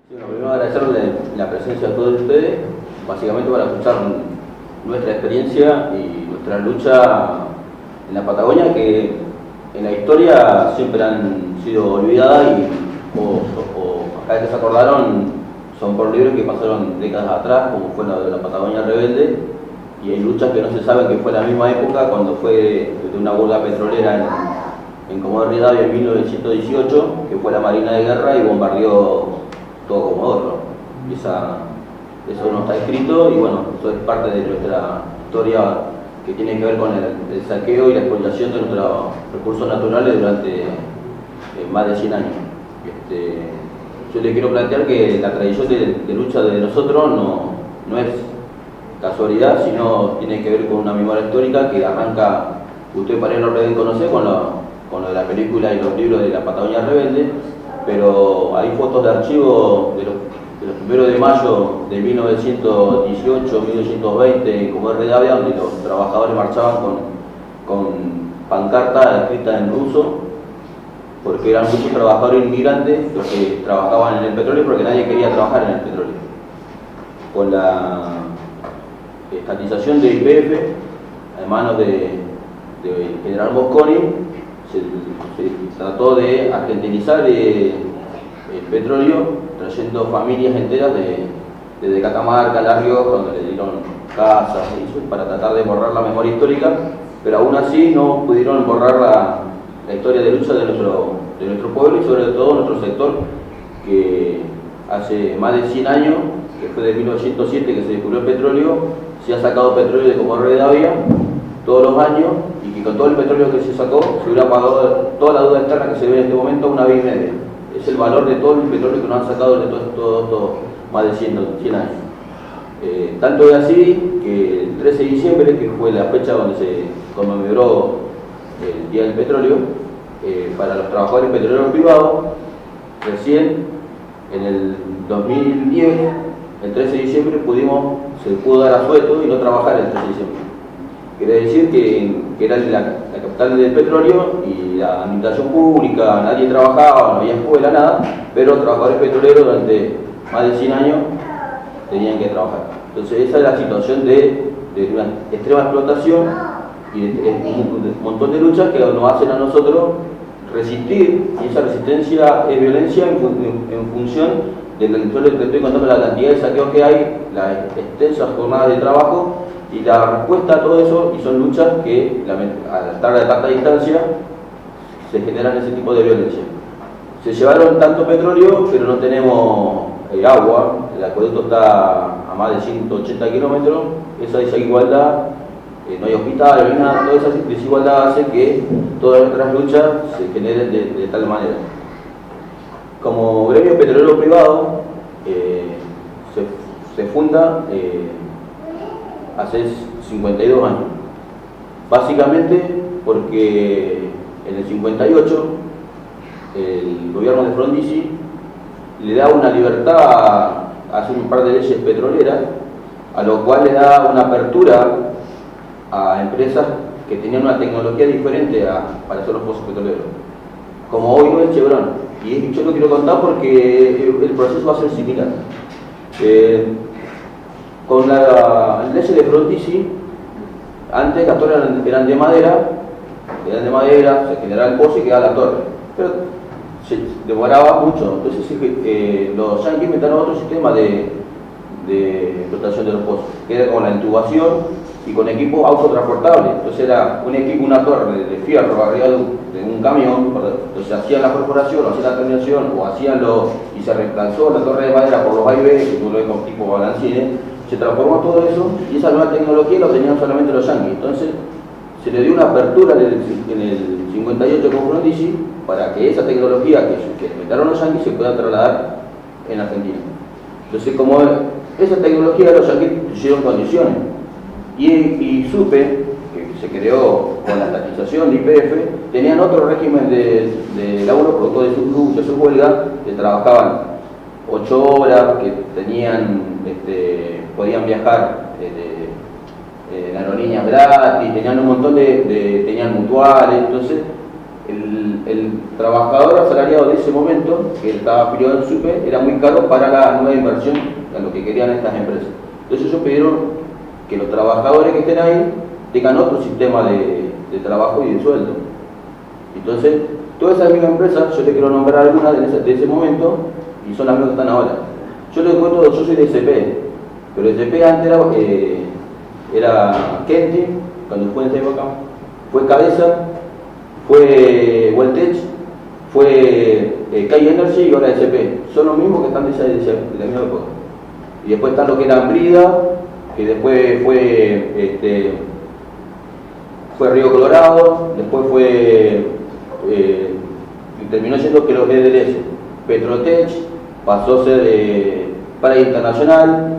Sí, bueno, primero agradecerle la presencia de todos ustedes, básicamente para escuchar nuestra experiencia y nuestra lucha en la Patagonia, que en la historia siempre han sido olvidadas y o cada vez que se acordaron son por libros que pasaron décadas atrás, como fue la de la Patagonia Rebelde, y hay luchas que no se saben que fue la misma época cuando fue de una huelga petrolera en Comodoro Rivadavia en 1918, que fue la Marina de Guerra y bombardeó todo Comodoro. Eso no está escrito y bueno, eso es parte de nuestra historia que tiene que ver con el saqueo y la explotación de nuestros recursos naturales durante más de 100 años. Yo le quiero plantear que la tradición de lucha de nosotros no es casualidad, sino tiene que ver con una memoria histórica que arranca, ustedes para lo deben conocer, con lo de la película y los libros de la Patagonia Rebelde, pero hay fotos de archivo de los 1 de mayo de 1918, 1920 en Comodoro Rivadavia, donde los trabajadores marchaban con pancartas escritas en ruso, porque eran muchos trabajadores inmigrantes los que trabajaban en el petróleo, porque nadie quería trabajar en el petróleo. Con la estatización de YPF, a manos de general Mosconi, se trató de argentinizar el petróleo, trayendo familias enteras desde Catamarca, La Rioja, donde le dieron casas y eso, para tratar de borrar la memoria histórica, pero aún así no pudieron borrar la historia de lucha de nuestro pueblo y sobre todo nuestro sector, que hace más de 100 años, que fue de 1907 que se descubrió el petróleo, se ha sacado petróleo de Comodoro Rivadavia todos los años, y que con todo el petróleo que se sacó se hubiera pagado toda la deuda externa que se ve en este momento una vez y media. Es el valor de todo el petróleo que nos han sacado de todo más de 100 años. Tanto es así que el 13 de diciembre, que fue la fecha donde se conmemoró el Día del Petróleo, para los trabajadores petroleros privados, recién en el 2010, el 13 de diciembre, se pudo dar asueto y no trabajar el 13 de diciembre. Quiere decir que era la capital del petróleo y la administración pública, nadie trabajaba, no había escuela, nada, pero los trabajadores petroleros durante más de 100 años tenían que trabajar. Entonces esa es la situación de una extrema explotación y un montón de luchas que nos hacen a nosotros resistir, y esa resistencia es violencia en función de lo que le estoy contando, la cantidad de saqueos que hay, las extensas jornadas de trabajo y la respuesta a todo eso, y son luchas que al estar a tanta distancia se generan ese tipo de violencia. Se llevaron tanto petróleo, pero no tenemos agua, el acueducto está a más de 180 kilómetros, esa desigualdad, no hay hospitales, no hay nada, toda esa desigualdad hace que todas nuestras luchas se generen de tal manera. Como gremio petrolero privado, se funda hace 52 años, básicamente porque en el 58 el gobierno de Frondizi le da una libertad a hacer un par de leyes petroleras, a lo cual le da una apertura a empresas que tenían una tecnología diferente para hacer los pozos petroleros, como hoy no es Chevron. Y yo lo quiero contar porque el proceso va a ser similar. Con la ley de Frondizi, antes las torres eran de madera, se generaba el pozo y quedaba la torre, pero se demoraba mucho. Entonces los yanquis inventaron otro sistema de explotación de los pozos, que era con la intubación y con equipo autotransportable. Entonces era un equipo, una torre de fierro arriba de un camión. Entonces hacían la perforación, o hacían la terminación, y se reemplazó la torre de madera por los A y B, que tú lo ves con tipo balancines. Se transformó todo eso, y esa nueva tecnología lo tenían solamente los yanquis. Entonces se le dio una apertura en el 58 con Frondizi para que esa tecnología que inventaron los yanquis se pueda trasladar en Argentina. Entonces, como esa tecnología los yanquis pusieron condiciones, y supe que se creó con la estatización de YPF, tenían otro régimen de laburo producto de sus luchas, sus huelgas, que trabajaban 8 horas, que podían viajar en aerolíneas gratis, tenían un montón tenían mutuales. Entonces el trabajador asalariado de ese momento, que estaba afiliado al SUPE, era muy caro para la nueva inversión, a lo que querían estas empresas. Entonces ellos pidieron que los trabajadores que estén ahí tengan otro sistema de trabajo y de sueldo. Entonces, todas esas mismas empresas, yo te quiero nombrar algunas de ese momento, y son las mismas que están ahora. Yo les cuento, yo soy de SP, pero SP antes era Kenty, cuando fue en esa época, fue Cabeza, fue Voltech, fue Kai Energy y ahora SP. Son los mismos que están de la misma época. Y después está lo que era Brida, que después fue Río Colorado, después terminó siendo que los EDLS, Petrotech, pasó a ser Para Internacional,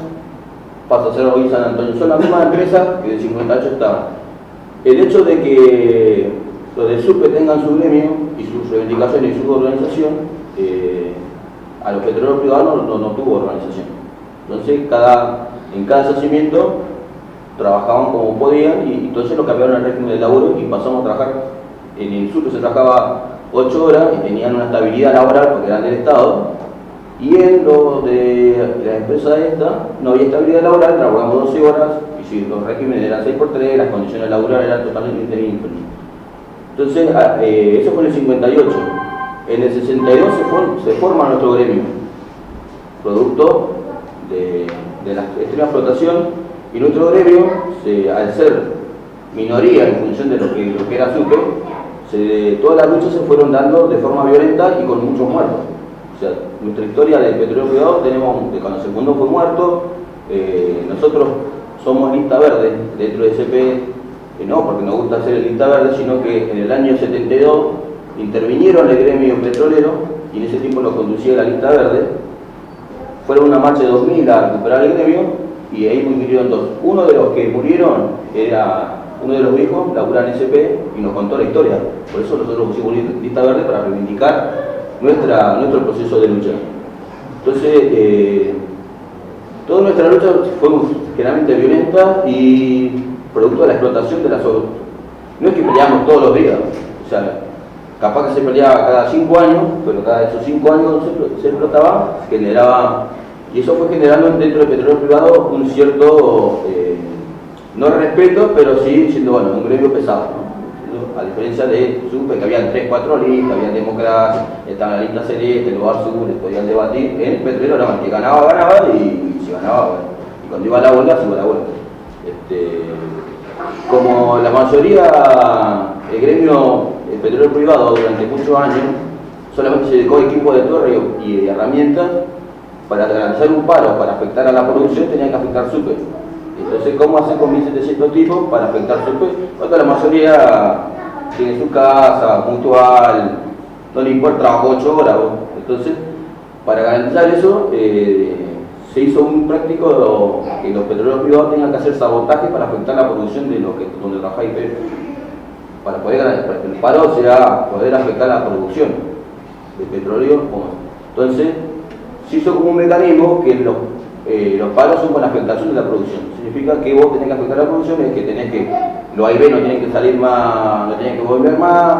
pasó a ser hoy San Antonio. Son las mismas empresas que de 58 estaban. El hecho de que los de SUPE tengan su gremio y sus reivindicaciones y su organización, a los petroleros privados no tuvo organización. Entonces en cada yacimiento trabajaban como podían y entonces lo cambiaron el régimen de laburo y pasamos a trabajar. En el SUPE se trabajaba 8 horas y tenían una estabilidad laboral porque eran del Estado, y en lo de la empresa esta no había estabilidad laboral, trabajamos 12 horas y si los regímenes eran 6x3, las condiciones laborales eran totalmente ínfimas. Entonces, eso fue en el 58. En el 62 se forma nuestro gremio, producto de la extrema explotación, y nuestro gremio, al ser minoría en función de lo que era SUPE, todas las luchas se fueron dando de forma violenta y con muchos muertos. O sea, nuestra historia del petróleo privado tenemos, de cuando el segundo fue muerto, nosotros somos lista verde dentro de SP, no porque nos gusta ser lista verde, sino que en el año 72 intervinieron el gremio petrolero y en ese tiempo lo conducía la lista verde. Fueron una marcha de 2000 a recuperar el gremio y ahí murieron dos. Uno de los que murieron era uno de los viejos, laburaba en SP y nos contó la historia. Por eso nosotros pusimos lista verde para reivindicar nuestro proceso de lucha. Entonces, toda nuestra lucha fue generalmente violenta y producto de la explotación de las obras. No es que peleamos todos los días, o sea, capaz que se peleaba cada 5 años, pero cada esos 5 años se explotaba, generaba, y eso fue generando dentro del petróleo privado un cierto, no respeto, pero sí siendo un gremio pesado, ¿no? A diferencia de SUPE, que habían 3, 4 listas, había democracia, estaba la lista celeste, los azules, podían debatir. En el petróleo era más que ganaba y si ganaba, bueno. Y cuando iba a la huelga, se iba a la huelga. Como la mayoría, el gremio petrolero privado durante muchos años solamente se dedicó a equipos de torre y herramientas, para garantizar un paro, para afectar a la producción, tenía que afectar SUPE. Entonces, ¿cómo hacer con 1.700 tipos para afectar SUPE? Cuando la mayoría tiene su casa, puntual, no le importa, trabajó 8 horas. Entonces, para garantizar eso, se hizo un práctico que los petroleros privados tengan que hacer sabotaje para afectar la producción de donde trabaja IP. Para que el paro sea poder afectar la producción de petróleo. Entonces, se hizo como un mecanismo que los paros son con la afectación de la producción. Significa que vos tenés que afectar la producción, es que los AIB no tienen que salir más, no tienen que bombear más,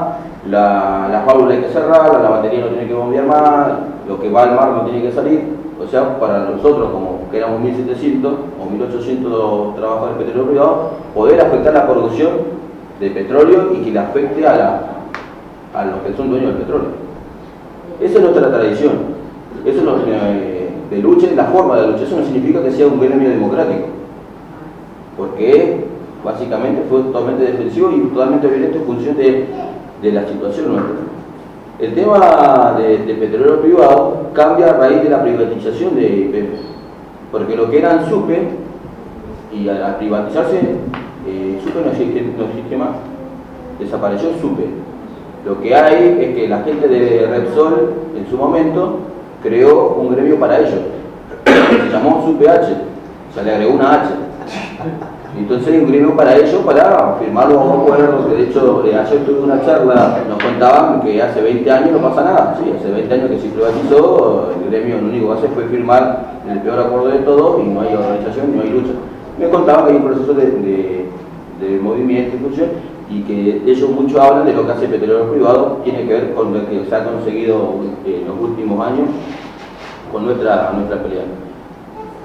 la válvula hay que cerrarla, la batería no tiene que bombear más, lo que va al mar no tiene que salir. O sea, para nosotros, como que éramos 1.700 o 1.800 trabajadores petroleros privados, poder afectar la producción de petróleo y que le afecte a los que son dueños del petróleo. Esa es nuestra tradición. Eso es lo de lucha, es la forma de lucha. Eso no significa que sea un gremio democrático, porque básicamente fue totalmente defensivo y totalmente violento en función de la situación nuestra. El tema de petróleo privado cambia a raíz de la privatización de IP, porque lo que eran SUPE, y al privatizarse, SUPE no existe más, desapareció SUPE. Lo que hay es que la gente de Repsol en su momento creó un gremio para ellos, se llamó SUPEH, se le agregó una H. Entonces un gremio para ellos, para firmar los acuerdos. De hecho, ayer tuve una charla, nos contaban que hace 20 años no pasa nada. Sí, hace 20 años que se privatizó, el gremio lo único que hace fue firmar el peor acuerdo de todos y no hay organización, no hay lucha. Me contaban que hay un proceso de movimiento y función, y que ellos mucho hablan de lo que hace Petróleo Privado, tiene que ver con lo que se ha conseguido en los últimos años con nuestra pelea.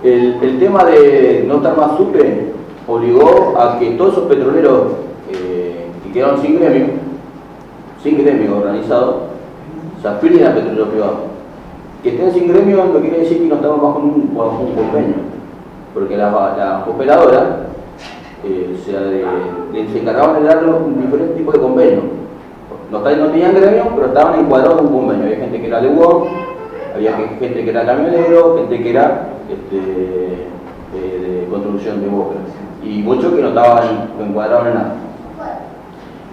El tema de no estar más SUPE obligó a que todos esos petroleros que quedaron sin gremio organizado, se afilien a Petróleo Privado. Que estén sin gremio no quiere decir que no estamos bajo un convenio, porque las operadoras se encargaban de dar diferentes tipos de convenios. No tenían gremio, pero estaban encuadrados en un convenio. Había gente que era de UOM, había gente que era camionero, gente que era de construcción de bocas, y muchos que no estaban encuadrados en nada.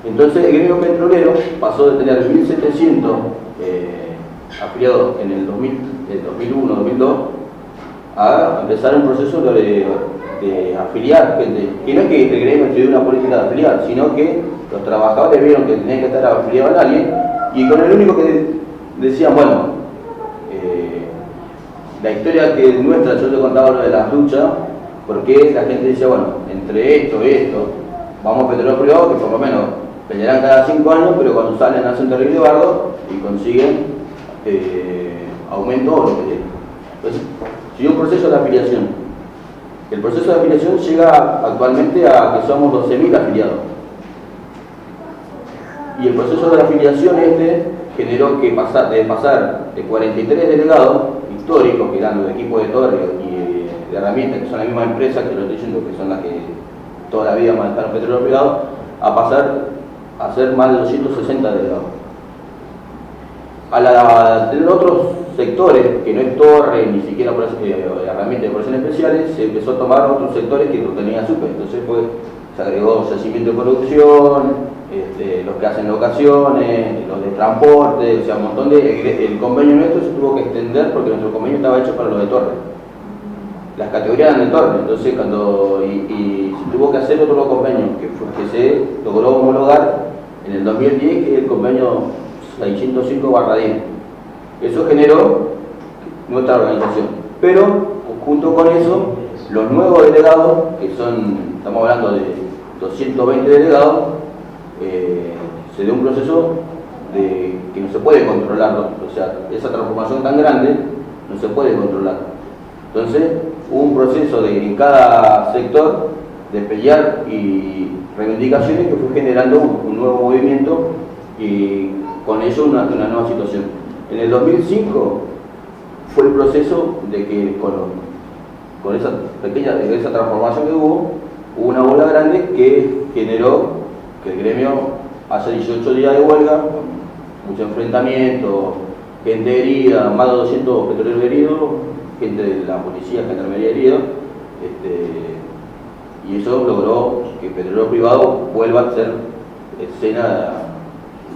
Entonces el gremio petrolero pasó de tener 1.700 afiliados en el 2001-2002 a empezar un proceso de afiliar gente. Que no es que el gremio estudió una política de afiliar, sino que los trabajadores vieron que tenían que estar afiliados a alguien, y con el único que decían, bueno, la historia que nuestra, yo te contaba lo de las luchas, porque la gente decía, bueno, entre esto, vamos a Petróleo Privado, que por lo menos pelearán cada 5 años, pero cuando salen hacen terrible bardo y consiguen aumento o lo que sea. Entonces, sigue un proceso de afiliación. El proceso de afiliación llega actualmente a que somos 12.000 afiliados. Y el proceso de afiliación generó que pasar de 43 delegados históricos, que eran los equipos de torre y de herramientas, que son la misma empresa que lo estoy diciendo, que son las que toda la vida manejaron Petróleo Privado, a pasar a ser más de 260 delegados. Al tener otros sectores, que no es torre, ni siquiera herramientas de operaciones especiales, se empezó a tomar otros sectores que no tenían SUPE. Entonces se agregó yacimiento de producción, los que hacen locaciones, los de transporte, o sea, un montón de... El convenio nuestro se tuvo que extender porque nuestro convenio estaba hecho para los de torre. Las categorías eran de torre, entonces y se tuvo que hacer otro convenio que se logró homologar en el 2010, que es el convenio 605/10. Eso generó nuestra organización. Pero, junto con eso, los nuevos delegados, que estamos hablando de 220 delegados, se dio un proceso que no se puede controlar, o sea, esa transformación tan grande no se puede controlar. Entonces, hubo un proceso en cada sector de pelear y reivindicaciones que fue generando un nuevo movimiento y con ello una nueva situación. En el 2005 fue el proceso de que con esa transformación que hubo una bola grande que generó que el gremio hace 18 días de huelga, mucho enfrentamiento, gente herida, más de 200 petroleros heridos, gente de la policía, gendarmería herida, y eso logró que Petróleo Privado vuelva a ser escena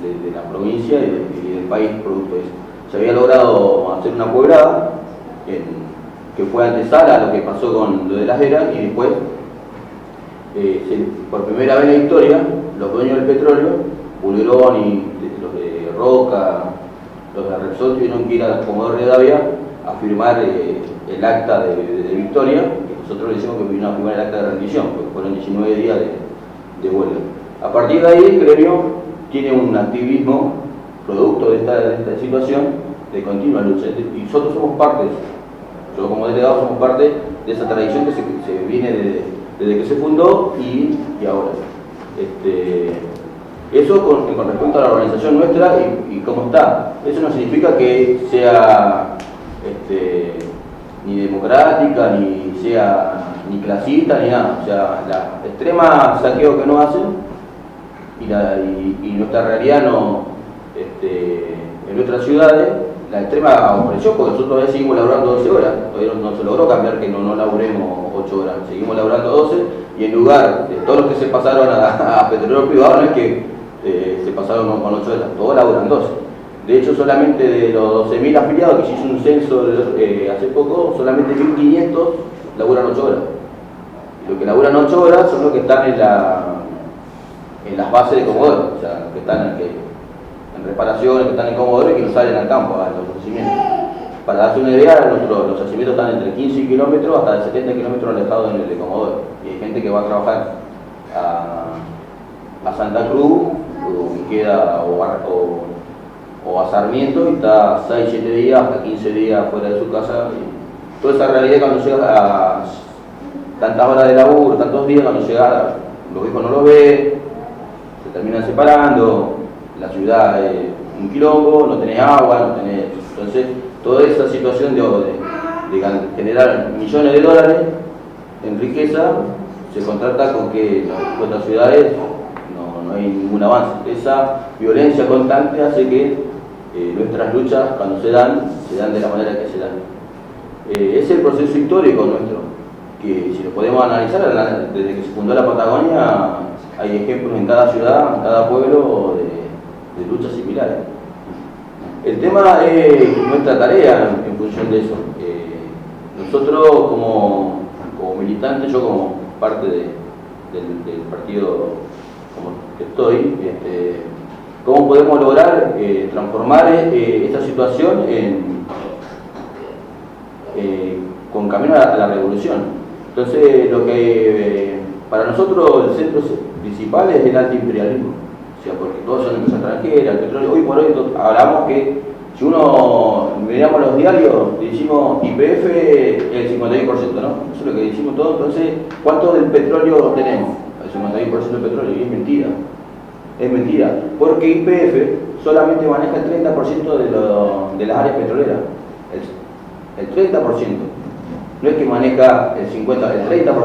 de la provincia y del país producto de eso. Se había logrado hacer una quebrada que fue antesala a lo que pasó con lo de las eras, y después, por primera vez en la historia, los dueños del petróleo, Bulgerón y los de Roca, los de Repsol, tuvieron que ir al Comodoro Rivadavia a firmar el acta de victoria, que nosotros le decimos que vino a firmar el acta de rendición, porque fueron 19 días de huelga. A partir de ahí, el gremio tiene un activismo producto de esta situación de continua lucha, y nosotros somos parte de eso. Yo como delegado somos parte de esa tradición que se viene desde que se fundó y ahora. Eso con respecto a la organización nuestra y cómo está. Eso no significa que sea ni democrática, ni sea ni clasista, ni nada. O sea, la extrema saqueo que nos hacen y nuestra realidad en nuestras ciudades, la extrema opresión, porque nosotros todavía seguimos laburando 12 horas, todavía no se logró cambiar que no laburemos 8 horas, seguimos laburando 12, y en lugar de todos los que se pasaron a Petróleo Privado, no es que se pasaron con 8 horas, todos laburan 12. De hecho, solamente de los 12.000 afiliados que se hizo un censo hace poco, solamente 1.500 laburan 8 horas. Y los que laburan 8 horas son los que están en las bases de Comodoro, o sea, los que están en reparaciones, que están en Comodoro y que no salen al campo, a los yacimientos. Para darse una idea, los yacimientos están entre 15 kilómetros hasta 70 kilómetros alejados en el de Comodoro. Y hay gente que va a trabajar a Santa Cruz, o me queda o a Sarmiento, y está 6, 7 días, hasta 15 días fuera de su casa. Y toda esa realidad, cuando llega a tantas horas de laburo, tantos días, cuando llega, los hijos no los ve, se terminan separando, la ciudad es un quilombo, no tenés agua, no tenés... Entonces, toda esa situación de generar millones de dólares en riqueza se contrasta con que en nuestras ciudades no hay ningún avance. Esa violencia constante hace que nuestras luchas, cuando se dan de la manera que se dan. Es el proceso histórico nuestro, que si lo podemos analizar, desde que se fundó la Patagonia, hay ejemplos en cada ciudad, en cada pueblo, de luchas similares. El tema es nuestra tarea en función de eso. Nosotros como militantes, yo como parte del partido como que estoy, ¿cómo podemos lograr transformar esta situación con camino a la revolución? Entonces, lo que para nosotros el centro principal es el antiimperialismo, o sea, porque todos son empresas extranjeras, el petróleo. Hoy por hoy hablamos que si uno miramos los diarios, decimos YPF el 51%, ¿no? Eso es lo que decimos todos. Entonces, ¿cuánto del petróleo tenemos? El 51% del petróleo, y es mentira. Es mentira, porque YPF solamente maneja el 30% de las áreas petroleras. El 30%. No es que maneja el 50%, el 30%.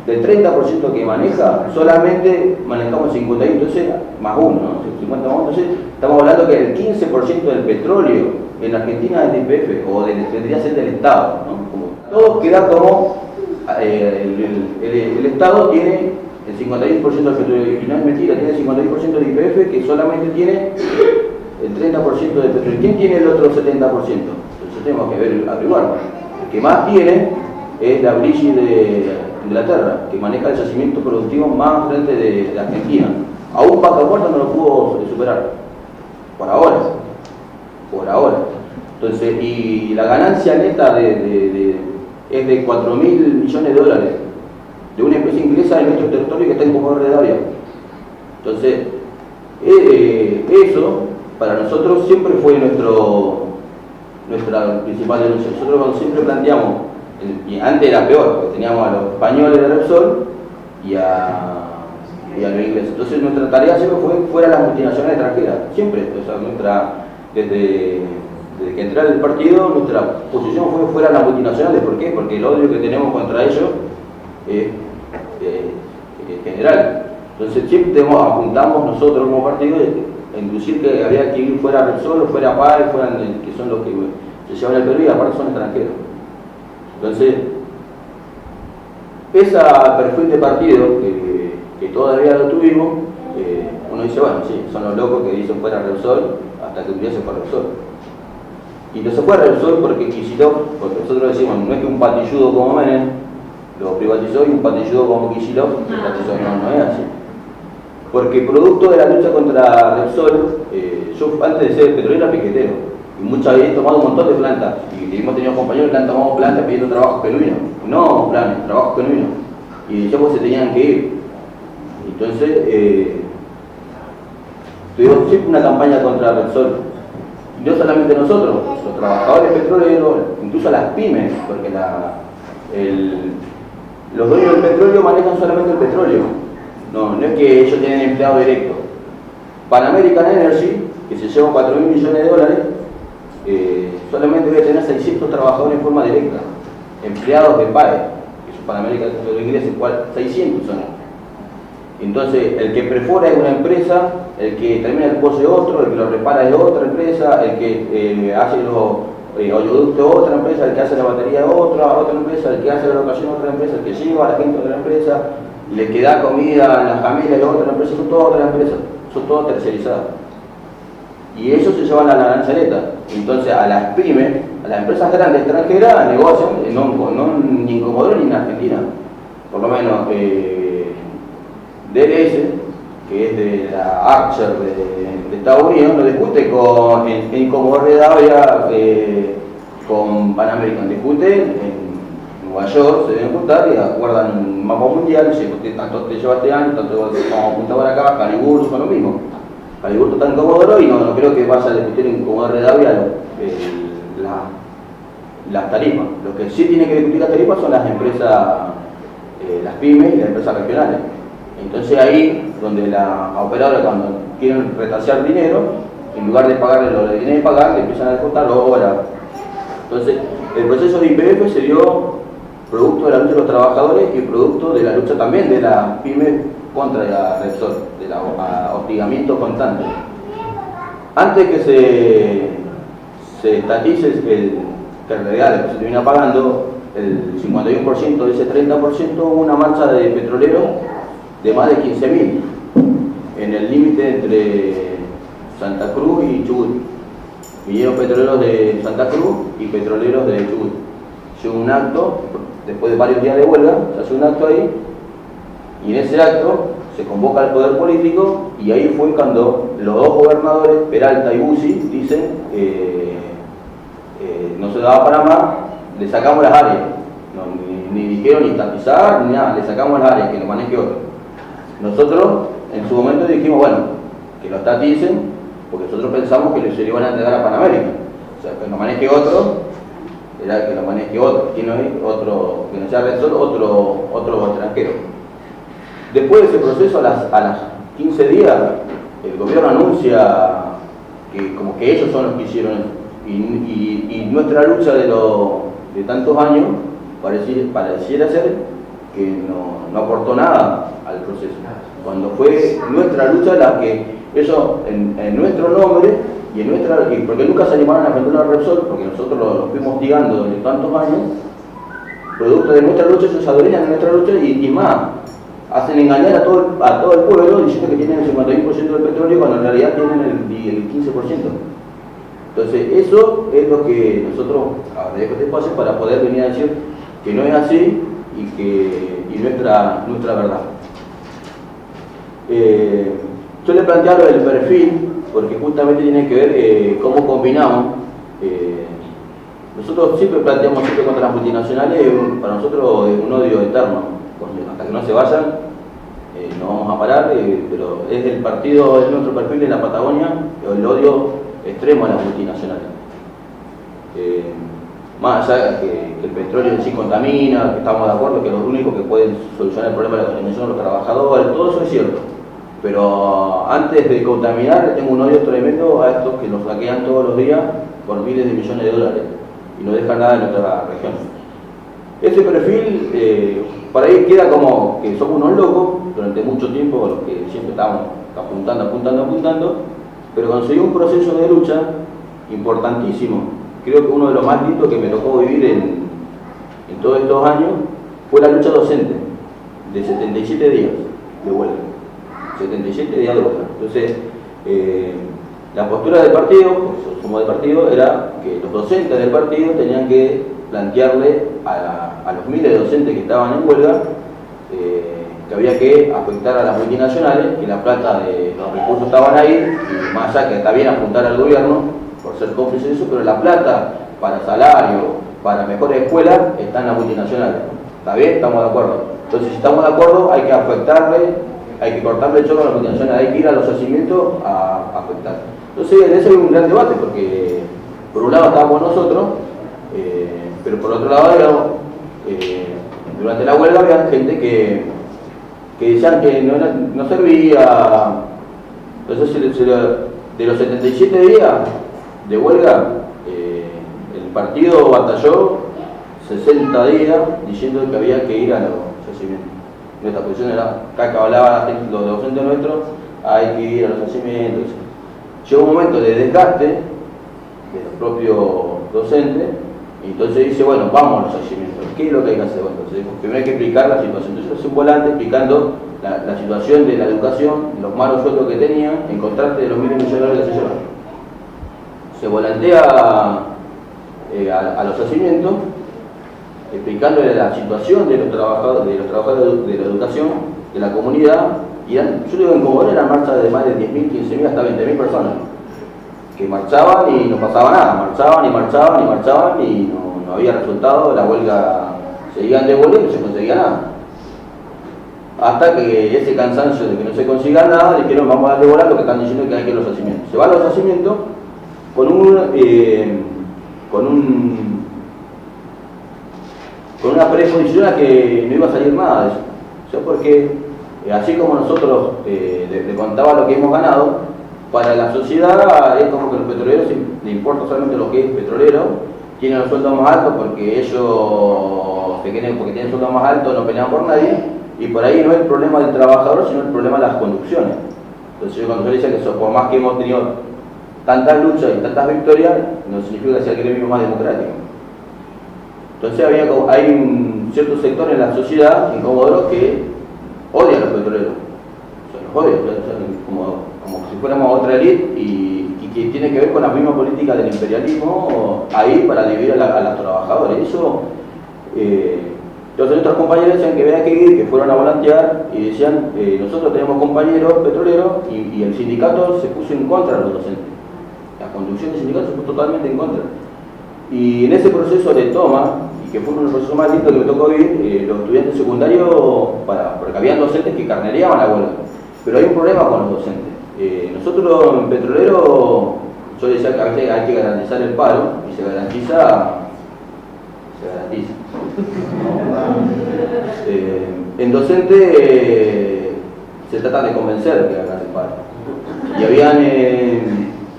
Del 30% que maneja, solamente manejamos el 51%, entonces más uno, ¿no? 50 más uno, entonces estamos hablando que el 15% del petróleo en Argentina es de YPF, o tendría que ser del Estado, ¿no? Todo queda como el Estado tiene el 51% del petróleo, y no es mentira, tiene el 51% de YPF, que solamente tiene el 30% de petróleo. ¿Quién tiene el otro 70%? Entonces tenemos que ver, averiguar. El que más tiene es la British de Inglaterra, que maneja el yacimiento productivo más grande de Argentina. Aún Vaca Muerta no lo pudo superar, por ahora. Entonces, y la ganancia neta es de 4.000 millones de dólares de una empresa inglesa en nuestro territorio que está en Comodoro Rivadavia. Entonces, eso para nosotros siempre fue nuestra principal denuncia. Nosotros cuando siempre planteamos, y antes era peor, porque teníamos a los españoles de Repsol y a los ingleses. Entonces nuestra tarea siempre fue fuera de las multinacionales extranjeras, siempre. O sea, desde que entré al partido, nuestra posición fue fuera de las multinacionales. ¿Por qué? Porque el odio que tenemos contra ellos es general. Entonces siempre apuntamos nosotros como partido a inducir que había que ir fuera Repsol o fuera PAE, que son los que se llevan el Perú, y aparte son extranjeros. Entonces, ese perfil de partido que todavía lo tuvimos, uno dice, bueno, sí, son los locos que dicen fuera Repsol, hasta que un día se fue Repsol. Y no se fue Repsol porque Kicillof, porque nosotros decimos, no es que un patilludo como Menem lo privatizó y un patilludo como Kicillof lo privatizó, no es así. Porque producto de la lucha contra Repsol, yo antes de ser petrolero era piquetero. Y muchas veces he tomado un montón de plantas, y hemos tenido compañeros que han tomado plantas pidiendo trabajos genuinos, no planes, trabajos genuinos, y ya pues se tenían que ir. Entonces, tuvimos siempre una campaña contra Repsol, y no solamente nosotros, los trabajadores petroleros, incluso las pymes, porque los dueños del petróleo manejan solamente el petróleo, no es que ellos tienen empleado directo. Pan American Energy, que se lleva 4.000 millones de dólares, solamente debe tener 600 trabajadores en forma directa, empleados de PAE, que son Panamérica de los ingleses, 600 son. Entonces, el que perfora es una empresa, el que termina el pozo es otro, el que lo repara es otra empresa, el que hace los oleoductos es otra empresa, el que hace la batería es otra empresa, el que hace la locación es otra empresa, el que lleva a la gente a otra empresa, el que da comida a las familias es otra empresa, son todas otras empresas, son todas tercerizadas. Y ellos se llevan a la ganancia neta. Entonces a las pymes, a las empresas grandes extranjeras, negocian, no ni en Comodoro ni en Argentina. Por lo menos DLS, que es de la Archer de Estados Unidos, no discute en Comodoro Rivadavia con Pan American, discute en Nueva York se deben juntar y acuerdan un mapa mundial, y dicen, tanto te lleva este año, tanto vamos a apuntar para acá, Caliburgo son lo mismo. Caliburgo está en Comodoro y no creo que vaya a discutir en Comodoro Rivadavia las tarifas. Lo que sí tiene que discutir las tarifas son las empresas, las pymes y las empresas regionales. Entonces ahí donde la operadora, cuando quieren retasear dinero, en lugar de pagarle lo que tienen que pagar, le empiezan a descontar horas. Entonces el proceso de IPF se dio producto de la lucha de los trabajadores y producto de la lucha también de la pyme contra la Repsol, del hostigamiento constante. Antes que se estatice que en realidad se termina pagando el 51% de ese 30%, hubo una marcha de petroleros de más de 15.000 en el límite entre Santa Cruz y Chubut. Vinieron petroleros de Santa Cruz y petroleros de Chubut. Se hizo un acto, después de varios días de huelga, se hace un acto ahí, y en ese acto se convoca al poder político, y ahí fue cuando los dos gobernadores, Peralta y Bussi, dicen no se daba para más, le sacamos las áreas. No, ni dijeron ni estatizar, ni nada, le sacamos las áreas, que lo maneje otro. Nosotros en su momento dijimos, bueno, que lo estaticen, porque nosotros pensamos que se le iban a entregar a Panamérica. O sea, que lo maneje otro, era que lo maneje otro, que no, otro, que no sea Repsol, otro extranjero. Después de ese proceso, a las 15 días, el gobierno anuncia que como que ellos son los que hicieron eso. Y nuestra lucha de tantos años pareciera ser que no aportó nada al proceso. Cuando fue nuestra lucha la que ellos, en nuestro nombre, porque nunca se animaron a enfrentar a Repsol, porque nosotros los fuimos hostigando durante tantos años, producto de nuestra lucha, ellos se adueñan de nuestra lucha y más, hacen engañar a todo el pueblo diciendo que tienen el 51% del petróleo cuando en realidad tienen el 15%. Entonces eso es lo que nosotros agradecemos este espacio para poder venir a decir que no es así y nuestra verdad. Yo le planteaba lo del perfil porque justamente tiene que ver cómo combinamos. Nosotros siempre planteamos contra las multinacionales, para nosotros es un odio eterno, hasta que no se vayan no vamos a parar, pero es nuestro perfil en la Patagonia, el odio extremo a las multinacionales. Más allá que el petróleo en sí contamina, que estamos de acuerdo que los únicos que pueden solucionar el problema de la contaminación son los trabajadores, todo eso es cierto. Pero antes de contaminar, tengo un odio tremendo a estos que nos saquean todos los días por miles de millones de dólares y no dejan nada en nuestra región. Ese perfil, por ahí queda como que somos unos locos durante mucho tiempo, los que siempre estamos apuntando, pero conseguí un proceso de lucha importantísimo. Creo que uno de los más lindos que me tocó vivir en todos estos años fue la lucha docente, de 77 días de huelga. 77 días de huelga. Entonces, la postura del partido, pues somos del partido, era que los docentes del partido tenían que plantearle a los miles de docentes que estaban en huelga que había que afectar a las multinacionales, que la plata de los recursos estaban ahí, y más allá que está bien apuntar al gobierno por ser cómplice de eso, pero la plata para salario, para mejores escuelas, está en las multinacionales. ¿Está bien? Estamos de acuerdo. Entonces, si estamos de acuerdo, hay que afectarle, hay que cortarle el chorro a las multinacionales, hay que ir a los yacimientos a afectar. Entonces, en eso hay un gran debate, porque por un lado estábamos nosotros, pero por otro lado, digamos, durante la huelga había gente que decían que no servía. Entonces, de los 77 días de huelga, el partido batalló 60 días diciendo que había que ir a los yacimientos. Nuestra posición era, acá que hablaba los docentes nuestros, hay que ir a los yacimientos. Llegó un momento de desgaste de los propios docentes, y entonces dice, bueno, vamos a los yacimientos. ¿Qué es lo que hay que hacer? Bueno, entonces, primero hay que explicar la situación. Entonces hace un volante explicando la situación de la educación, los malos sueldos que tenían, en contraste de los miles de millones de dólares que se llevan. Se volantea a los yacimientos, explicándole la situación de los trabajadores de la educación, de la comunidad, y yo digo, en Comodoro eran marchas de más de 10.000, 15.000, hasta 20.000 personas, que marchaban y no pasaba nada, marchaban y no había resultado, la huelga seguían devolviendo y no se conseguía nada. Hasta que ese cansancio de que no se consiga nada, dijeron vamos a devolver lo que están diciendo que hay que ir a los yacimientos. Se van a los yacimientos con una predisposición a que no iba a salir nada de eso. O sea, porque así como nosotros le contaba lo que hemos ganado, para la sociedad es como que los petroleros le importa solamente lo que es petrolero, tienen los sueldos más altos porque ellos porque tienen sueldos más altos, no pelean por nadie, y por ahí no es el problema del trabajador, sino el problema de las conducciones. Entonces cuando yo le decía que por más que hemos tenido tantas luchas y tantas victorias, no significa que sea el gremio más democrático. Entonces hay un cierto sector en la sociedad, en Comodoro, que odia a los petroleros. O sea, los odia, como si fuéramos otra élite y que tiene que ver con la misma política del imperialismo ahí para dividir a los trabajadores. Eso, entonces nuestros compañeros decían que había que ir, que fueron a volantear y decían, nosotros tenemos compañeros petroleros y el sindicato se puso en contra de los docentes. La conducción del sindicato se puso totalmente en contra. Y en ese proceso de toma, y que fue uno de los procesos más lindos que me tocó vivir, los estudiantes secundarios, porque habían docentes que carnereaban la huelga. Pero hay un problema con los docentes. Nosotros en Petrolero, yo decía que a veces hay que garantizar el paro, y se garantiza. En docente se trata de convencer que hagan el paro. Y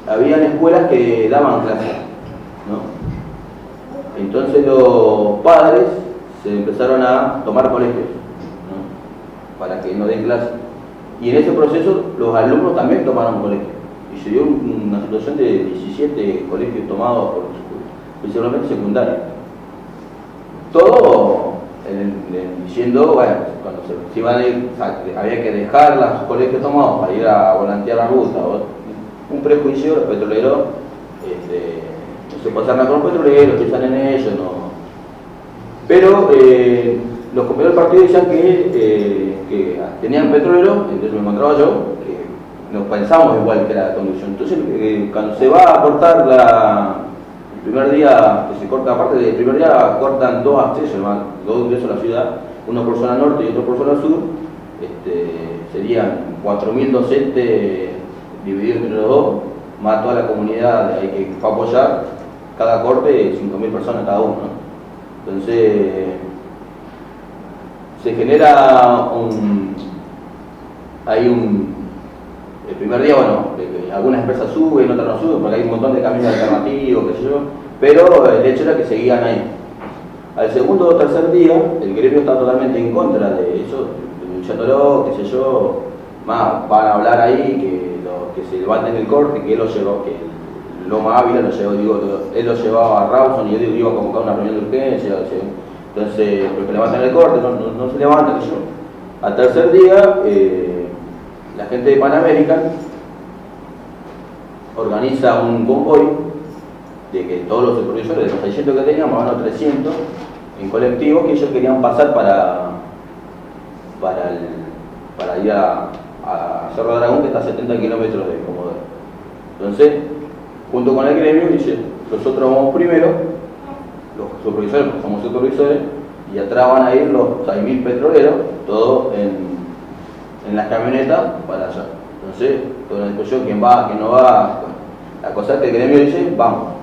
habían escuelas que daban clases, ¿no? Entonces los padres se empezaron a tomar colegios, ¿no? Para que no den clases. Y en ese proceso los alumnos también tomaron colegios. Y se dio una situación de 17 colegios tomados principalmente secundarios. Todo diciendo, bueno, cuando se iban a ir, había que dejar los colegios tomados para ir a volantear la ruta. Un prejuicio, los petroleros, no se pasan nada con los petroleros, piensan en ellos, no. Pero los compañeros del partido decían que tenían petróleo, entonces me encontraba yo, que nos pensábamos igual que la conducción. Entonces, cuando se va a cortar el primer día, que se corta, aparte del primer día, cortan dos accesos, dos ingresos a la ciudad, uno por zona norte y otro por zona sur, serían 4.000 docentes divididos entre los dos, más toda la comunidad de ahí que fue a apoyar, cada corte 5.000 personas cada uno, ¿no? Entonces se genera el primer día, bueno, algunas empresas suben, otras no suben, porque hay un montón de caminos alternativos, qué sé yo, pero el hecho era que seguían ahí. Al segundo o tercer día, el gremio está totalmente en contra de eso, denunciándolo, qué sé yo, más van a hablar ahí que se levanten el corte, que él lo llevó, que Loma Ávila lo llevó, él lo llevaba a Rawson y él iba a convocar una reunión de urgencia, entonces, porque levantan el corte, no se levanta, qué sé yo. Al tercer día, la gente de Pan American organiza un convoy de que todos los supervisores de los 600 que teníamos, más o menos 300, en colectivos que ellos querían pasar para ir a Cerro Dragón, que está a 70 kilómetros de Comodoro. Entonces, junto con el gremio, dice, nosotros vamos primero, los supervisores, porque somos supervisores, y atrás van a ir los 6.000 petroleros, todos en las camionetas para allá. Entonces, toda una discusión, quién va, quién no va. Bueno, la cosa es que el gremio dice, vamos.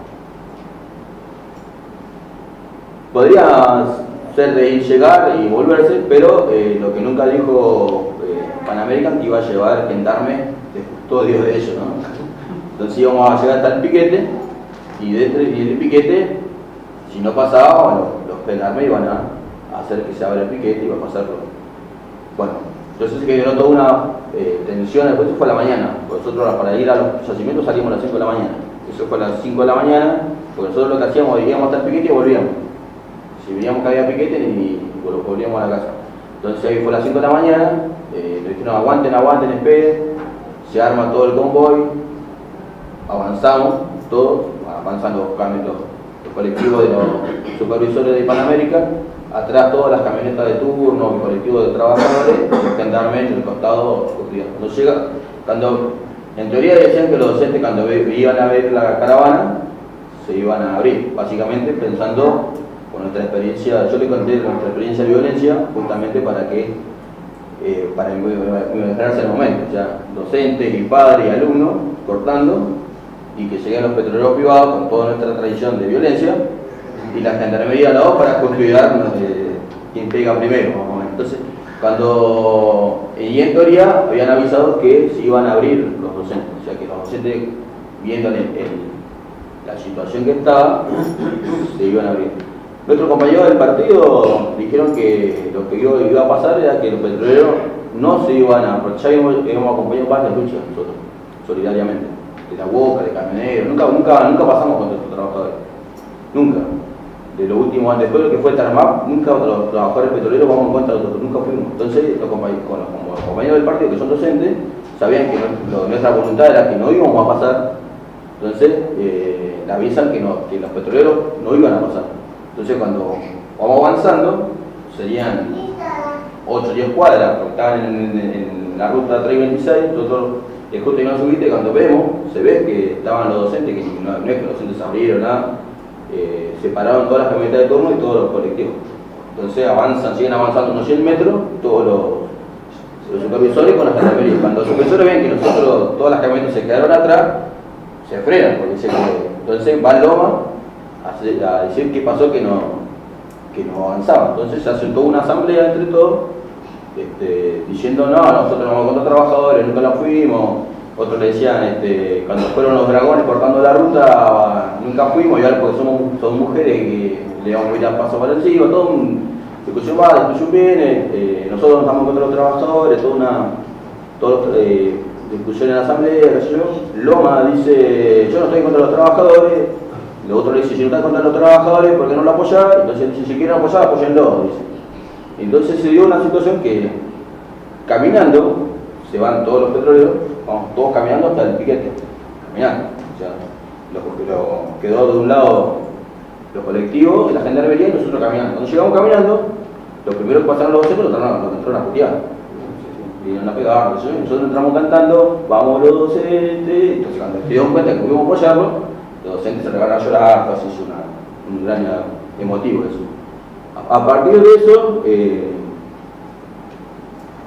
Podría ser de ir, llegar y volverse, pero lo que nunca dijo Pan American, que iba a llevar gendarme de custodio de ellos, ¿no? Entonces íbamos a llegar hasta el piquete, y dentro del piquete, si no pasaba, bueno, los gendarmes iban a hacer que se abra el piquete y iba a pasarlo. Bueno, entonces se generó toda una tensión. Después eso fue a la mañana, porque nosotros para ir a los yacimientos salimos a las 5 de la mañana. Eso fue a las 5 de la mañana, porque nosotros lo que hacíamos, íbamos hasta el piquete y volvíamos. Si veíamos que había piquete, y volvíamos a la casa. Entonces ahí fue a las 5 de la mañana, le dijeron aguanten, esperen, se arma todo el convoy, avanzamos, todos, avanzan los colectivos de los supervisores de Pan American, atrás todas las camionetas de turno, el colectivo de trabajadores, los gendarmes en el costado. Cuando en teoría decían que los docentes cuando iban a ver la caravana se iban a abrir, básicamente pensando, con nuestra experiencia, yo le conté nuestra experiencia de violencia justamente para imaginarse el momento, o sea, docentes y padres y alumnos cortando y que lleguen los petroleros privados con toda nuestra tradición de violencia y la gendarmería al lado para cuidar quién pega primero, más o menos. Entonces, cuando en teoría habían avisado que se iban a abrir los docentes, o sea que los docentes, viendo la situación que estaba, se iban a abrir. Nuestros compañeros del partido dijeron que lo que iba a pasar era que los petroleros no se iban a, porque ya habíamos acompañado varias luchas nosotros, solidariamente, de la Boca, de camioneros, nunca pasamos contra estos trabajadores, nunca. De lo último, después de lo que fue Tarmap, nunca los trabajadores petroleros vamos en contra de nosotros, nunca fuimos. Entonces, los compañeros del partido que son docentes, sabían que nuestra voluntad era que no íbamos a pasar, entonces le avisan que los petroleros no iban a pasar. Entonces, cuando vamos avanzando, serían 8 o 10 cuadras, porque estaban en la ruta 326, nosotros justo iban a subir, y cuando vemos, se ve que estaban los docentes, que no es que los docentes se abrieron, nada. Separaron todas las camionetas de turno y todos los colectivos. Entonces siguen avanzando unos 100 metros, todos los supervisores con las gendarmerías. Cuando los supervisores ven que todas las camionetas se quedaron atrás, se frenan, porque entonces va Loma a decir qué pasó que no avanzaba. Entonces se hace toda una asamblea entre todos, diciendo nosotros no vamos contra trabajadores, nunca la fuimos. Otros le decían, cuando fueron los dragones cortando la ruta, nunca fuimos, y ahora porque somos mujeres que le vamos a ir a paso para encima, todo discusión va, discusión viene, nosotros no estamos contra los trabajadores, discusión en la asamblea, qué sé yo. Loma dice, yo no estoy contra los trabajadores, el otro le dice, si no estás contra los trabajadores, ¿por qué no lo apoyás? Entonces dice, si quieren apoyar, apóyenlo, dice. Entonces se dio una situación que, caminando, se van todos los petroleros, vamos todos caminando hasta el piquete, caminando, o sea, quedó de un lado los colectivos, la gendarmería y nosotros caminando. Cuando llegamos caminando, lo primero que pasaron los docentes, los entraron a putear, vinieron a pegar, nosotros entramos cantando, vamos los docentes, entonces cuando se dieron cuenta que pudimos apoyarlo, los docentes se regalan a llorar, así es un gran emotivo eso. A partir de eso,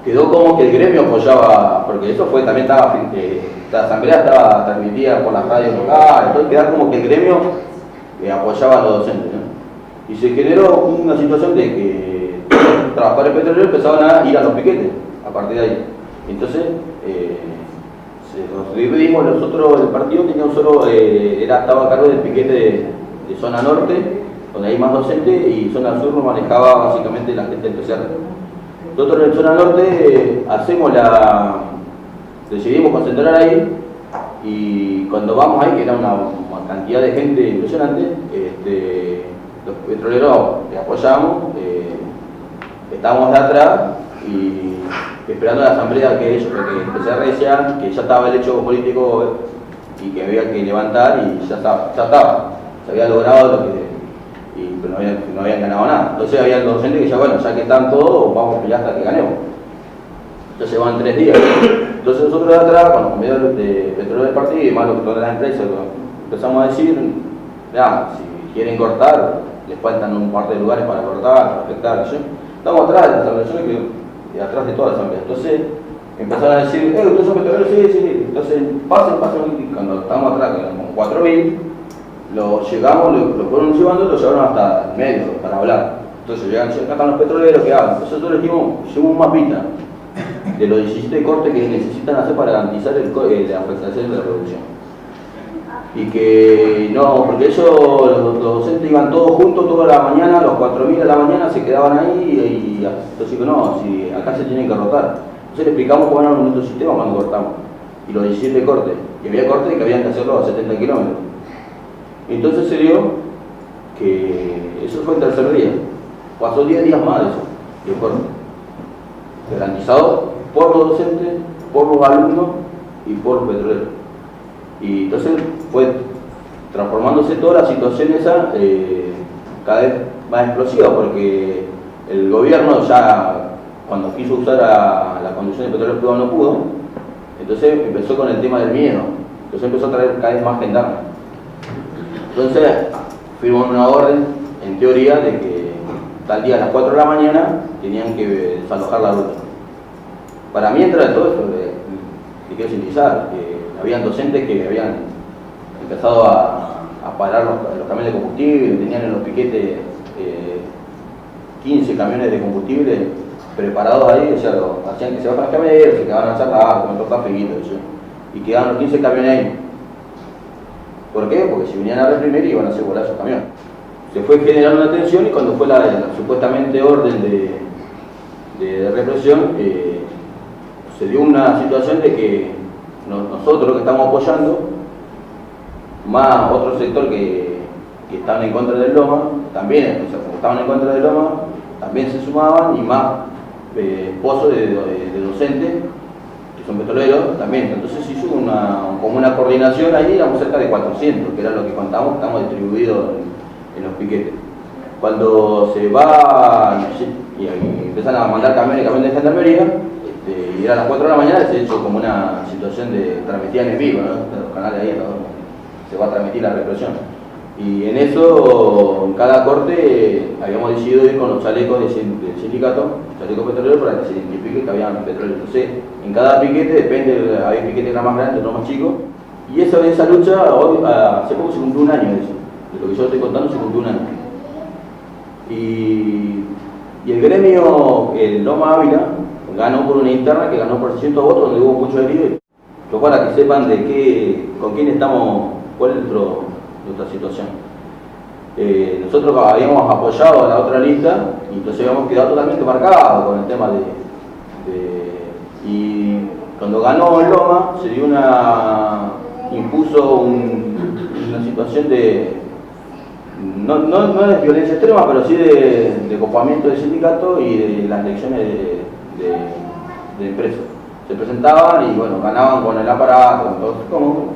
quedó como que el gremio apoyaba, porque eso fue también la asamblea estaba transmitida por las radios locales, entonces quedaba como que el gremio apoyaba a los docentes, ¿no? Y se generó una situación de que los trabajadores petroleros empezaban a ir a los piquetes a partir de ahí. Entonces nos dividimos, nosotros el partido tenía estaba a cargo del piquete de zona norte, donde hay más docentes, y zona sur lo manejaba básicamente la gente del PCR. Nosotros en zona norte decidimos concentrar ahí, y cuando vamos ahí, que era una cantidad de gente impresionante, los petroleros le apoyamos, estábamos de atrás y esperando la asamblea que empecé decía que ya estaba el hecho político y que había que levantar, y ya estaba, se había logrado lo que, pero no habían ganado nada. Entonces había el docente que decía, bueno, ya que están todos, vamos a pelear hasta que ganemos. Entonces van 3 días. Entonces nosotros de atrás, con los compañeros de petróleo del partido y más lo que todas las empresas, empezamos a decir, si quieren cortar, les faltan un par de lugares para cortar, para afectar, ¿sí? Estamos atrás de las asambleas, atrás de toda la asamblea. Entonces empezaron a decir, ¿ustedes son petroleros? Sí. Entonces pasen, y cuando estábamos atrás, con 4.000, lo fueron llevando y lo llevaron hasta el medio para hablar. Entonces llegan, acá están los petroleros, ¿qué hagan? Entonces nosotros hicimos un mapita de los 17 cortes que necesitan hacer para garantizar la afectación de la producción. Y que no, porque ellos, los docentes iban todos juntos toda la mañana, los 4.000 a la mañana se quedaban ahí, y entonces digo, no, si acá se tienen que rotar. Entonces le explicamos cómo era nuestro sistema cuando cortamos, y los 17 cortes, y había cortes que habían que hacerlo a 70 kilómetros. Entonces se dio que eso fue el tercer día, pasó 10 días más de eso, de corte, garantizado por los docentes, por los alumnos y por los petroleros. Y entonces fue transformándose toda la situación esa cada vez más explosiva, porque el gobierno ya, cuando quiso usar a la conducción de petróleo privado, no pudo. Entonces empezó con el tema del miedo, entonces empezó a traer cada vez más gendarmes. Entonces firmó una orden en teoría, de que tal día a las 4 de la mañana tenían que desalojar la ruta. Para mí entra todo eso, que quiero sintetizar, que habían docentes que habían empezado a parar los camiones de combustible, tenían en los piquetes 15 camiones de combustible preparados ahí, o sea, hacían que se bajan los camioneros, se quedaban a charlar, comer otro cafecito, y quedaban los 15 camiones ahí. ¿Por qué? Porque si venían a reprimir iban a hacer volar esos camiones. Se fue generando una tensión y cuando fue la supuestamente orden de represión, se dio una situación de que nosotros que estamos apoyando, más otro sector que estaban en contra del Loma, también, o sea, como estaban en contra del Loma, también se sumaban, y más pozos de docentes que son petroleros también. Entonces se hizo como una coordinación ahí, éramos cerca de 400, que era lo que contamos, estamos distribuidos en los piquetes. Cuando se va y empiezan a mandar camiones de gendarmería, y era a las 4 de la mañana, se ha hecho como una situación de transmitir en vivo, ¿no? Los canales ahí, se va a transmitir la represión. Y en eso, en cada corte, habíamos decidido ir con los chalecos del sindicato, chalecos petroleros, para que se identifique que había petróleo. Entonces, en cada piquete, depende, había piquetes que eran más grandes, otros más chicos. Y esa lucha, hoy, hace poco se cumplió un año de eso. De lo que yo estoy contando, se cumplió un año. Y el gremio, el Loma Ávila, ganó por una interna que ganó por 600 votos, donde hubo muchos heridos. Yo para que sepan con quién estamos, cuál es nuestra situación. Nosotros habíamos apoyado a la otra lista y entonces habíamos quedado totalmente marcados con el tema y cuando ganó el Loma se dio impuso una situación de no de violencia extrema, pero sí de copamiento del sindicato y de las elecciones de empresas. Se presentaban y bueno, ganaban con el aparato, como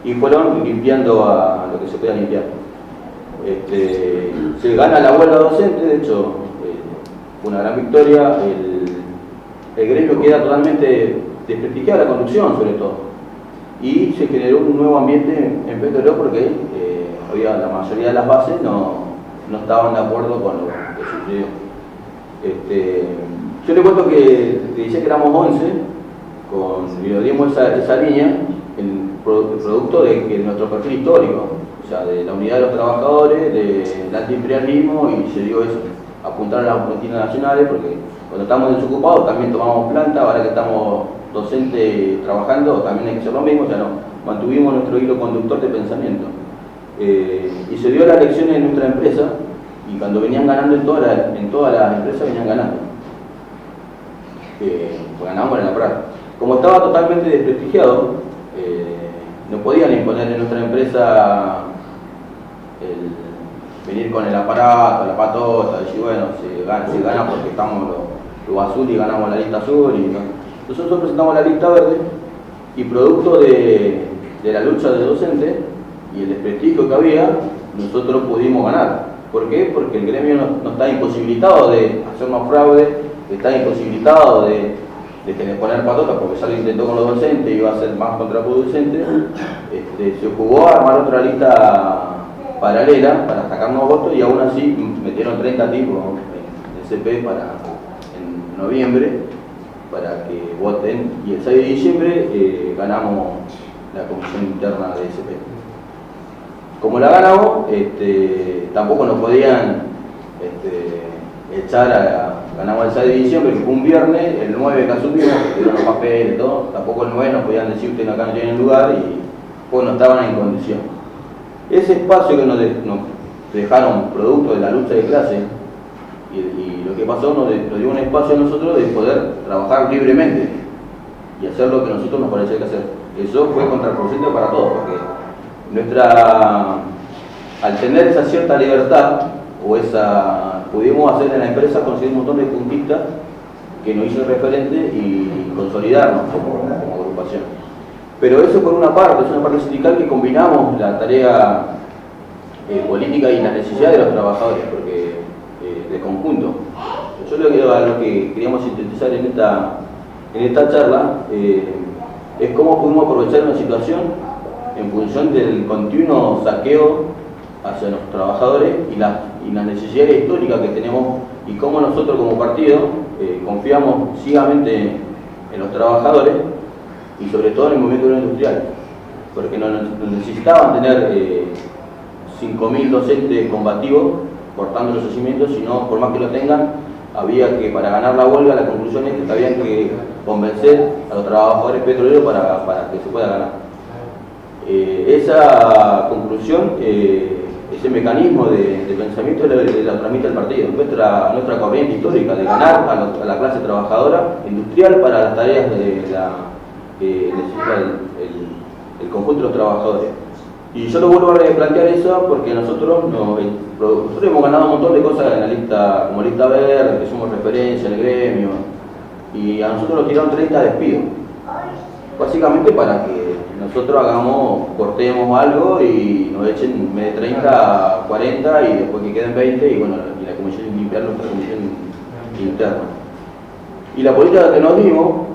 y fueron limpiando a lo que se podía limpiar. Se gana la huelga docente, de hecho, fue una gran victoria. El gremio queda totalmente desprestigiado, la conducción sobre todo. Y se generó un nuevo ambiente en Petrolero porque la mayoría de las bases no estaban de acuerdo con lo que sucedió. Yo le cuento que decía que éramos 11, y lo dimos esa línea, el producto de nuestro perfil histórico, o sea, de la unidad de los trabajadores, del antiimperialismo, y se dio eso, apuntar a las multinacionales, porque cuando estamos desocupados también tomamos planta, ahora que estamos docentes trabajando también hay que hacer lo mismo, o sea, mantuvimos nuestro hilo conductor de pensamiento. Y se dio la elección en nuestra empresa, y cuando venían ganando en todas las empresas venían ganando. Pues ganábamos en la práctica. Como estaba totalmente desprestigiado, no podían imponer en nuestra empresa venir con el aparato, la patota, decir bueno, se gana porque estamos los azul y ganamos la lista azul. Nosotros presentamos la lista verde y producto de la lucha de docentes y el desprestigio que había, nosotros pudimos ganar. ¿Por qué? Porque el gremio no está imposibilitado de hacer más fraude, está imposibilitado de poner patotas, porque ya lo intentó con los docentes y iba a ser más contraproducente. Se jugó a armar otra lista paralela para sacarnos votos y aún así metieron 30 tipos en CP en noviembre para que voten, y el 6 de diciembre ganamos la comisión interna de CP. Como la ganamos, tampoco nos podían echar ganamos el 6 de diciembre, que fue un viernes, el 9 que asumimos, que dieron los papeles y todo, tampoco el 9 nos podían decir ustedes acá no tienen lugar y pues no estaban en condición. Ese espacio que nos dejaron producto de la lucha de clase y lo que pasó nos dio un espacio a nosotros de poder trabajar libremente y hacer lo que a nosotros nos parecía que hacer. Eso fue contraproducente para todos, porque al tener esa cierta libertad pudimos hacer en la empresa, conseguir un montón de puntistas que nos hizo referente y consolidarnos como agrupación. Pero eso por una parte, es una parte sindical que combinamos la tarea política y la necesidad de los trabajadores, porque de conjunto. Yo lo que queríamos sintetizar en esta charla es cómo pudimos aprovechar una situación en función del continuo saqueo hacia los trabajadores y las necesidades históricas que tenemos y cómo nosotros como partido confiamos ciegamente en los trabajadores y sobre todo en el movimiento industrial, porque no necesitaban tener 5.000 docentes combativos cortando los yacimientos, sino por más que lo tengan, había que, para ganar la huelga, la conclusión es que habían que convencer a los trabajadores petroleros para que se pueda ganar. Esa conclusión, ese mecanismo de pensamiento la transmite el partido, nuestra corriente histórica de ganar a la clase trabajadora industrial para las tareas que necesita el conjunto de los trabajadores. Y yo lo vuelvo a replantear eso porque nosotros hemos ganado un montón de cosas en la lista, como lista verde, que somos referencia en el gremio, y a nosotros nos tiraron 30 despidos, básicamente para que nosotros cortemos algo y nos echen de 30 a 40 y después que queden 20 y bueno, y la comisión limpiar nuestra comisión interna. Y la política que nos dimos,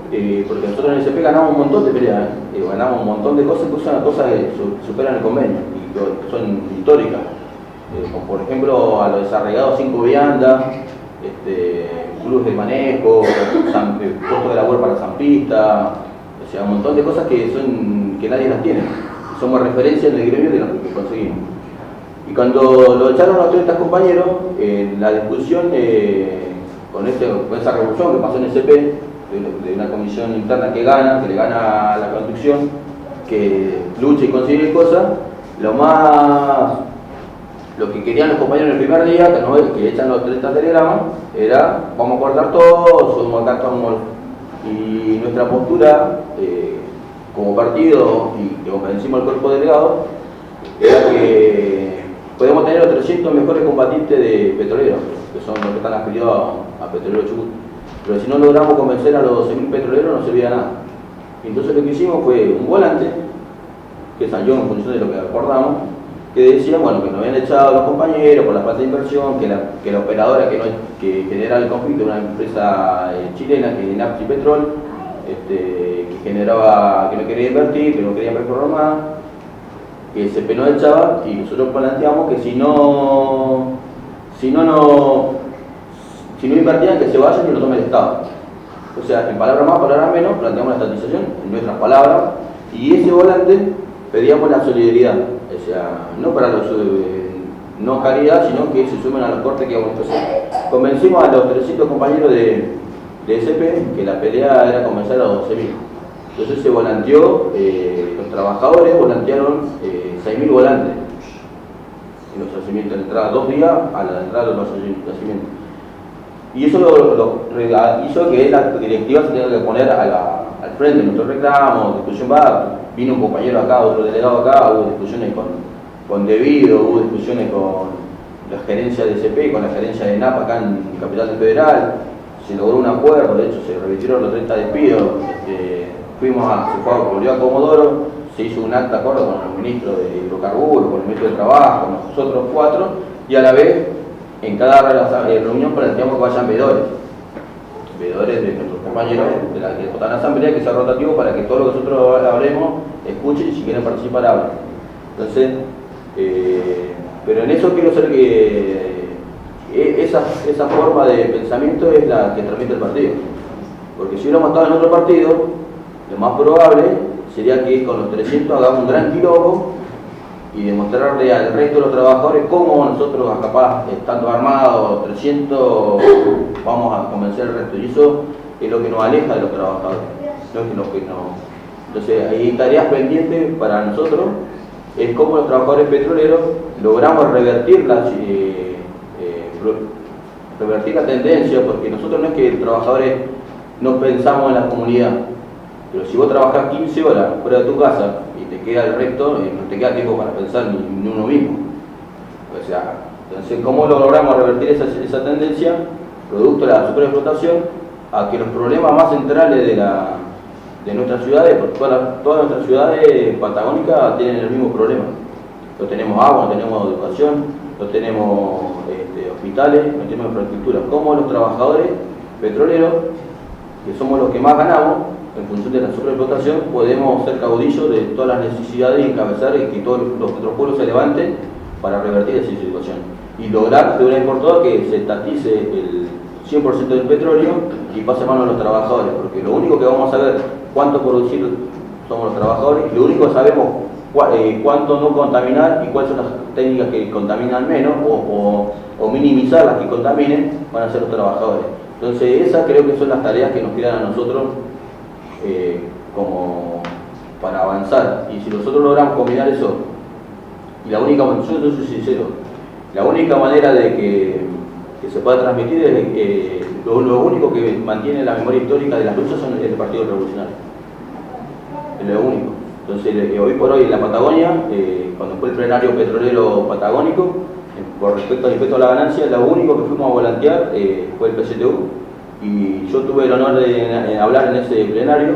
porque nosotros en el CP ganamos un montón de peleas, ganamos un montón de cosas que superan el convenio y que son históricas, como por ejemplo a los desarraigados 5 viandas, clubes de manejo, puestos de labor para zampista, o sea, un montón de cosas que nadie las tiene. Somos referencia en el gremio de lo que conseguimos. Y cuando lo echaron a 30 compañeros, en la discusión con esa revolución que pasó en el CP, de una comisión interna que le gana a la construcción, que lucha y consigue cosas, lo que querían los compañeros en el primer día, que echan los 30 telegramas, era vamos a cortar todo, somos acá estamos. Y nuestra postura como partido y que convencimos al cuerpo delegado era que podemos tener los 300 mejores combatientes de petroleros, que son los que están afiliados a Petrolero Chubut, pero si no logramos convencer a los 12.000 petroleros no servía nada. Entonces lo que hicimos fue un volante que salió en función de lo que acordamos, que decía bueno, que nos habían echado a los compañeros por la falta de inversión, que la operadora que generaba el conflicto, una empresa chilena que es Napsi Petrol, que generaba, que no quería invertir, que no quería performar más, que se nos echaba, y nosotros planteamos que si no invertían, que se vayan y lo tome el Estado. O sea, en palabras más, palabras menos, planteamos la estatización en nuestras palabras, y ese volante pedíamos la solidaridad, o sea, no para los no caridad, sino que se sumen a los cortes que vamos a hacer. Convencimos a los 300 compañeros de SP que la pelea era convencer a los 12.000. Entonces se volanteó, los trabajadores volantearon 6.000 volantes en los yacimientos, de entrada 2 días a la entrada de los yacimientos. Y eso hizo que la directiva se tenga que poner al frente de nuestro reclamo, discusión vino un compañero acá, otro delegado acá, hubo discusiones con Debido, hubo discusiones con la gerencia de CP, con la gerencia de NAP acá en Capital del Federal, se logró un acuerdo, de hecho se revirtieron los 30 despidos, volvió a Comodoro, se hizo un acta de acuerdo con el ministro de Hidrocarburos, con el ministro de Trabajo, con nosotros 4, y a la vez en cada reunión planteamos que vayan veedores de nuestros compañeros de la que votan en la asamblea, que sea rotativo para que todo lo que nosotros hablemos, escuchen y si quieren participar hablen. Entonces, pero en eso quiero ser que esa forma de pensamiento es la que transmite el partido. Porque si hubiéramos estado en otro partido, lo más probable sería que con los 300 hagamos un gran quilombo y demostrarle al resto de los trabajadores cómo nosotros, capaz, estando armados, 300, vamos a convencer al resto. Y eso es lo que nos aleja de los trabajadores. No es que no. Entonces, hay tareas pendientes para nosotros, es cómo los trabajadores petroleros logramos revertir la tendencia, porque nosotros no es que los trabajadores no pensamos en la comunidad, pero si vos trabajás 15 horas fuera de tu casa y te queda el resto, no te queda tiempo para pensar ni uno mismo. O sea, entonces, ¿cómo logramos revertir esa tendencia, producto de la superexplotación, a que los problemas más centrales de nuestras ciudades, porque todas nuestras ciudades patagónicas tienen el mismo problema? No tenemos agua, no tenemos educación, no tenemos hospitales, no tenemos infraestructura. ¿Cómo los trabajadores petroleros, que somos los que más ganamos, en función de la superexplotación, podemos ser caudillos de todas las necesidades y encabezar y que todos los otros pueblos se levanten para revertir esa situación y lograr de una vez por todas que se estatice el 100% del petróleo y pase a manos de los trabajadores, porque lo único que vamos a saber cuánto producir somos los trabajadores, y lo único que sabemos cuánto no contaminar y cuáles son las técnicas que contaminan menos o minimizar las que contaminen van a ser los trabajadores. Entonces esas creo que son las tareas que nos quedan a nosotros como para avanzar, y si nosotros logramos combinar eso, y la única, yo soy sincero, la única manera de que se pueda transmitir es lo único que mantiene la memoria histórica de las luchas son el Partido Revolucionario, es lo único. Entonces hoy por hoy en la Patagonia, cuando fue el plenario petrolero patagónico, por respecto al impuesto a la ganancia, lo único que fuimos a volantear fue el PCTU, y yo tuve el honor de hablar en ese plenario,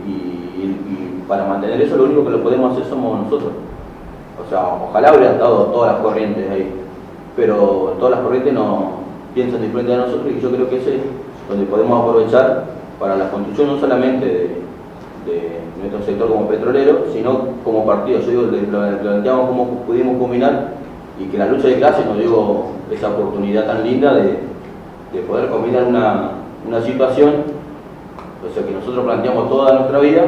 y para mantener eso lo único que lo podemos hacer somos nosotros. O sea, ojalá hubieran estado todas las corrientes ahí, pero todas las corrientes no piensan diferente de nosotros, y yo creo que ese es donde podemos aprovechar para la construcción no solamente de nuestro sector como petrolero, sino como partido. Yo digo, lo planteamos cómo pudimos combinar, y que la lucha de clase nos dio esa oportunidad tan linda de poder combinar una situación, o sea, que nosotros planteamos toda nuestra vida